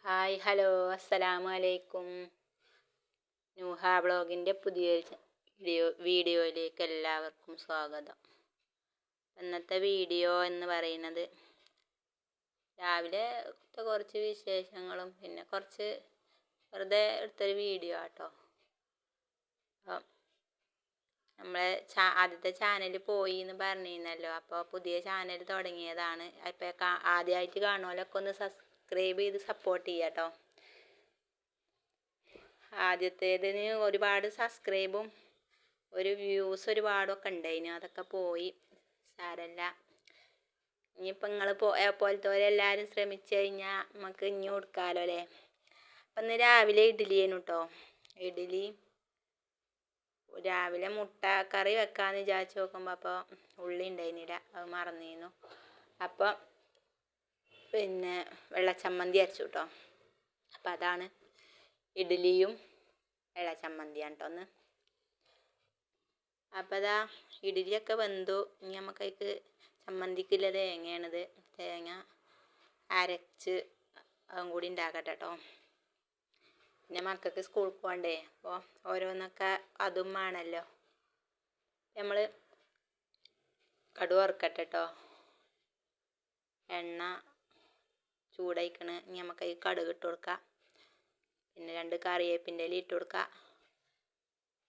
Hi hello അസ്സലാമു അലൈക്കും. നൂഹ ബ്ലോഗിൻ്റെ പുതിയൊരു വീഡിയോയിലേക്ക് എല്ലാവർക്കും സ്വാഗതം. ഇന്നത്തെ വീഡിയോ എന്ന് പറയുന്നത് രാവിലെ കുറച്ച് വിശേഷങ്ങളും പിന്നെ കുറച്ച് വെറുതെ എടുത്തൊരു വീഡിയോ ആട്ടോ. അപ്പം നമ്മളെ ആദ്യത്തെ ചാനൽ പോയി എന്ന് പറഞ്ഞിരുന്നല്ലോ. അപ്പോൾ പുതിയ ചാനൽ തുടങ്ങിയതാണ്. അപ്പോൾ ആദ്യമായിട്ട് കാണുമല്ലൊക്കെ ഒന്ന് സബ്സ്ക്രൈബ് ചെയ്ത് സപ്പോർട്ട് ചെയ്യാട്ടോ. ആദ്യത്തേതിന് ഒരുപാട് സബ്സ്ക്രൈബും ഒരു വ്യൂസ് ഒരുപാടൊക്കെ ഉണ്ടായിന്. അതൊക്കെ പോയി, സാരല്ല. ഇനിയിപ്പോൾ നിങ്ങൾ പോലത്തോരെല്ലാവരും ശ്രമിച്ചു കഴിഞ്ഞാൽ നമുക്ക് ഇനി കൊടുക്കാമല്ലോ അല്ലേ. അപ്പം ഇന്ന് രാവിലെ ഇഡ്ഡലിയേനു കേട്ടോ. ഇഡ്ഡലി രാവിലെ മുട്ട കറി വെക്കാമെന്ന് വിചാരിച്ച് നോക്കുമ്പോൾ അപ്പോൾ ഉള്ളി ഉണ്ടായിരുന്നില്ല, അത് മറന്നിരുന്നു. അപ്പം പിന്നെ വെള്ളച്ചമ്മന്തി അരച്ചു കേട്ടോ. അപ്പം അതാണ് ഇഡ്ഡലിയും വെള്ളച്ചമ്മന്തിയാണ് കേട്ടോ ഒന്ന്. അപ്പം അതാ ഇഡ്ഡലിയൊക്കെ വെന്തു. ഇനി നമുക്കതിക്ക് ചമ്മന്തിക്കുള്ള തേങ്ങയാണിത്. തേങ്ങ അരച്ച് അതും കൂടി ഉണ്ടാക്കട്ടെ കേട്ടോ. പിന്നെ മക്കൾക്ക് സ്കൂളിൽ പോകണ്ടേ, അപ്പോൾ ഓരോന്നൊക്കെ അതും വേണമല്ലോ. നമ്മൾ കടുക് വറുക്കട്ടെ കേട്ടോ. എണ്ണ ചൂടായിക്കണ്. ഇനി നമുക്കതിൽ കടുക് ഇട്ട് കൊടുക്കാം. പിന്നെ 2 കറിവേപ്പിൻ്റെ ഇല ഇട്ട് കൊടുക്കുക.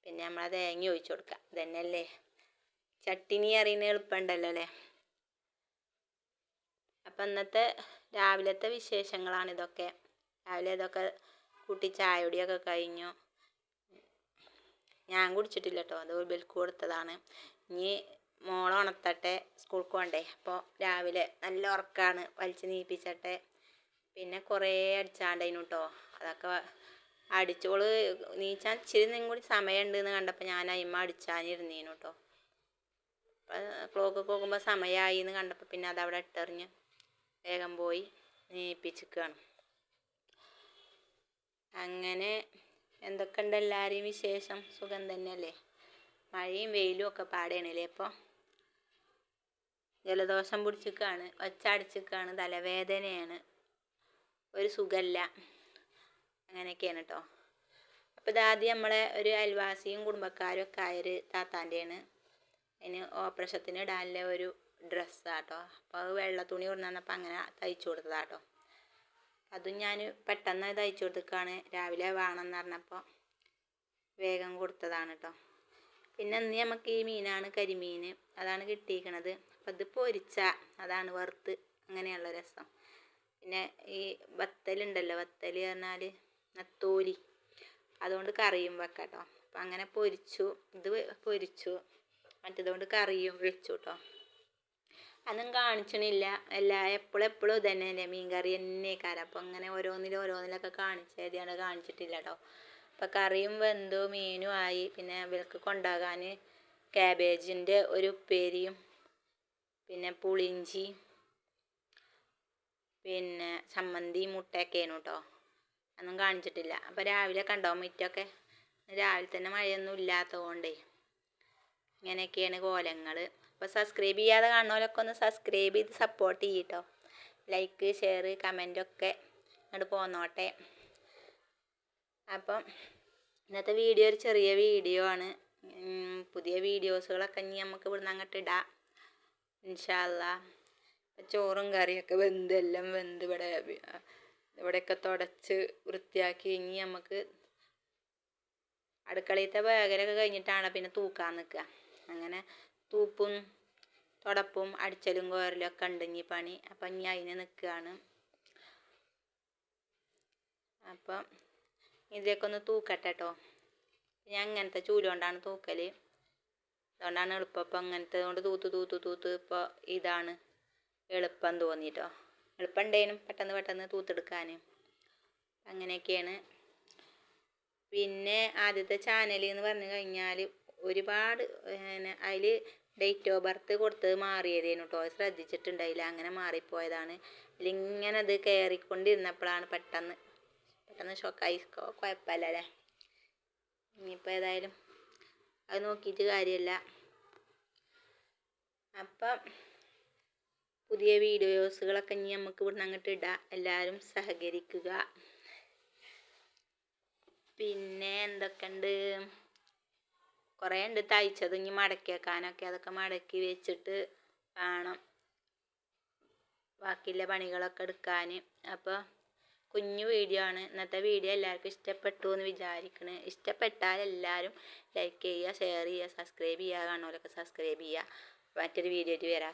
പിന്നെ നമ്മളെ തേങ്ങ ഒഴിച്ചു കൊടുക്കുക. ഇതന്നെയല്ലേ ചട്ടിനി അറിയുന്ന എളുപ്പമുണ്ടല്ലോ അല്ലേ. അപ്പം ഇന്നത്തെ രാവിലത്തെ വിശേഷങ്ങളാണിതൊക്കെ. രാവിലെ ഇതൊക്കെ കൂട്ടി ചായയൊടിയൊക്കെ കഴിഞ്ഞു. ഞാൻ കുടിച്ചിട്ടില്ല കേട്ടോ, അത് ഇവർക്ക് കൊടുത്തതാണ്. ഇനി മോളെ ഉണർത്തട്ടെ, സ്കൂൾക്ക് പോകണ്ടേ. അപ്പോൾ രാവിലെ നല്ല ഉറക്കമാണ്, വലിച്ച് നീപ്പിച്ചട്ടെ. പിന്നെ കുറേ അടിച്ചാണ്ടതിനു കേട്ടോ. അതൊക്കെ അടിച്ചോള് നീച്ചാൻ ഇച്ചിരി നിന്നും കൂടി സമയമുണ്ട് എന്ന് കണ്ടപ്പോൾ ഞാൻ അതിന്മേൽ അടിച്ചാനിരുന്നീനു കേട്ടോ. അപ്പം ക്ലോക്ക് നോക്കുമ്പോൾ സമയമായി എന്ന് കണ്ടപ്പോൾ പിന്നെ അതവിടെ ഇട്ടെറിഞ്ഞ് വേഗം പോയി നീപ്പിച്ചിരിക്കുകയാണ്. അങ്ങനെ എന്തൊക്കെയുണ്ട് എല്ലാവരെയും വിശേഷം? സുഖം തന്നെയല്ലേ? മഴയും വെയിലും ഒക്കെ പാടേണല്ലേ. ഇപ്പോൾ ജലദോഷം പിടിച്ചിരിക്കുകയാണ്, ഒച്ചടിച്ചിരിക്കുകയാണ്, തലവേദനയാണ്, ഒരു സുഖമില്ല, അങ്ങനെയൊക്കെയാണ് കേട്ടോ. അപ്പോൾ ഇതാദ്യം നമ്മളെ ഒരു അയൽവാസിയും കുടുംബക്കാരും ഒക്കെ ആയൊരു താത്താൻ്റെയാണ്. അതിന് ഓപ്പറേഷത്തിന് ഇടാനുള്ള ഒരു ഡ്രസ്സാട്ടോ. അപ്പോൾ അത് വെള്ള തുണി കൊണ്ടുവന്നപ്പോൾ അങ്ങനെ തയ്ച്ചു കൊടുത്തതാട്ടോ. അതും ഞാൻ പെട്ടെന്ന് തയ്ച്ചു കൊടുത്തേക്കാണ്. രാവിലെ വേണമെന്ന് പറഞ്ഞപ്പോൾ വേഗം കൊടുത്തതാണ് കേട്ടോ. പിന്നെ ഇന്ന് നമുക്ക് ഈ മീനാണ്, കരിമീൻ, അതാണ് കിട്ടിയിരിക്കണത്. അപ്പം അത് പൊരിച്ച, അതാണ് വറുത്ത്, അങ്ങനെയുള്ള രസം. പിന്നെ ഈ വത്തലുണ്ടല്ലോ, വത്തൽ പറഞ്ഞാൽ നത്തോലി, അതുകൊണ്ട് കറിയും വെക്കാം കേട്ടോ. അപ്പം അങ്ങനെ പൊരിച്ചു, ഇത് പൊരിച്ചു, മറ്റേതുകൊണ്ട് കറിയും വെച്ചു കേട്ടോ. അതൊന്നും കാണിച്ചണില്ല, എപ്പോഴും ഇത് തന്നെ മീൻ കറി തന്നെ കാരം. അപ്പം അങ്ങനെ ഓരോന്നിലൊക്കെ കാണിച്ചതാണ്, കാണിച്ചിട്ടില്ല കേട്ടോ. അപ്പം കറിയും വെന്തു, മീനും ആയി. പിന്നെ ഇവർക്ക് കൊണ്ടുപോകാൻ ക്യാബേജിൻ്റെ ഒരു ഉപ്പേരിയും പിന്നെ പുളിയിഞ്ചി പിന്നെ ചമ്മന്തി മുട്ടയൊക്കെയാണ് കേട്ടോ. ഒന്നും കാണിച്ചിട്ടില്ല. അപ്പോൾ രാവിലെ കണ്ടോ മുറ്റമൊക്കെ, രാവിലെ തന്നെ മഴയൊന്നും ഇല്ലാത്തതുകൊണ്ടേ ഇങ്ങനെയൊക്കെയാണ് കോലങ്ങൾ. അപ്പോൾ സബ്സ്ക്രൈബ് ചെയ്യാതെ കാണുന്നവരൊക്കെ ഒന്ന് സബ്സ്ക്രൈബ് ചെയ്ത് സപ്പോർട്ട് ചെയ്യട്ടോ. ലൈക്ക്, ഷെയർ, കമൻറ്റൊക്കെ അങ്ങോട്ട് പോന്നോട്ടെ. അപ്പം ഇന്നത്തെ വീഡിയോ ഒരു ചെറിയ വീഡിയോ ആണ്. പുതിയ വീഡിയോസുകളൊക്കെ ഇനി നമുക്ക് ഇവിടുന്ന് അങ്ങോട്ട് ഇടാം ഇൻഷാ അല്ലാ. ചോറും കറിയൊക്കെ എല്ലാം വെന്ത് ഇവിടെയൊക്കെ തുടച്ച് വൃത്തിയാക്കി ഇനി നമുക്ക് അടുക്കളയിലത്തെ വേഗലൊക്കെ കഴിഞ്ഞിട്ടാണ് പിന്നെ തൂക്കാൻ നിൽക്കുക. അങ്ങനെ തൂപ്പും തുടപ്പും അടിച്ചലും കോരലും ഒക്കെ ഉണ്ട് ഇനി പണി. അപ്പം ഇനി അതിന് നിൽക്കുകയാണ്. അപ്പം ഇതിലേക്ക് ഒന്ന് തൂക്കട്ടെ കേട്ടോ. ഞാൻ ഇങ്ങനത്തെ ചൂല് കൊണ്ടാണ് തൂക്കൽ, അതുകൊണ്ടാണ് എളുപ്പം. അപ്പം അങ്ങനത്തെ കൊണ്ട് തൂത്ത് ഇപ്പോൾ ഇതാണ് എളുപ്പം തോന്നിട്ടോ. എളുപ്പം ഉണ്ടേനും പെട്ടെന്ന് തൂത്തെടുക്കാൻ. അങ്ങനെയൊക്കെയാണ്. പിന്നെ ആദ്യത്തെ ചാനൽ എന്ന് പറഞ്ഞു കഴിഞ്ഞാൽ ഒരുപാട് അതിൽ ഡേറ്റ് ഓഫ് ബർത്ത് കൊടുത്തത് മാറിയതേനു കേട്ടോ. ശ്രദ്ധിച്ചിട്ടുണ്ടായില്ല, അങ്ങനെ മാറിപ്പോയതാണ്. അതിലിങ്ങനെ അത് കയറിക്കൊണ്ടിരുന്നപ്പോഴാണ് പെട്ടെന്ന് ഷോക്കായി. കുഴപ്പമില്ല അല്ലേ. ഇനിയിപ്പോൾ ഏതായാലും അത് നോക്കിയിട്ട് കാര്യമില്ല. അപ്പം പുതിയ വീഡിയോസുകളൊക്കെ ഇനി നമുക്ക് ഇവിടുന്ന് അങ്ങോട്ട് ഇടാം. എല്ലാവരും സഹകരിക്കുക. പിന്നെ എന്തൊക്കെയുണ്ട്, കുറേ ഉണ്ട് തയ്ച്ചത് ഇനി മടക്കി വെക്കാനൊക്കെ. അതൊക്കെ മടക്കി വെച്ചിട്ട് വേണം ബാക്കിയുള്ള പണികളൊക്കെ എടുക്കാൻ. അപ്പോൾ കുഞ്ഞു വീഡിയോ ആണ്. ഇന്നത്തെ വീഡിയോ എല്ലാവർക്കും ഇഷ്ടപ്പെട്ടു എന്ന് വിചാരിക്കണേ. ഇഷ്ടപ്പെട്ടാൽ എല്ലാവരും ലൈക്ക് ചെയ്യുക, ഷെയർ ചെയ്യുക, സബ്സ്ക്രൈബ് ചെയ്യുക. കാണുന്നവരൊക്കെ സബ്സ്ക്രൈബ് ചെയ്യുക. മറ്റൊരു വീഡിയോ ആയിട്ട് വരാം.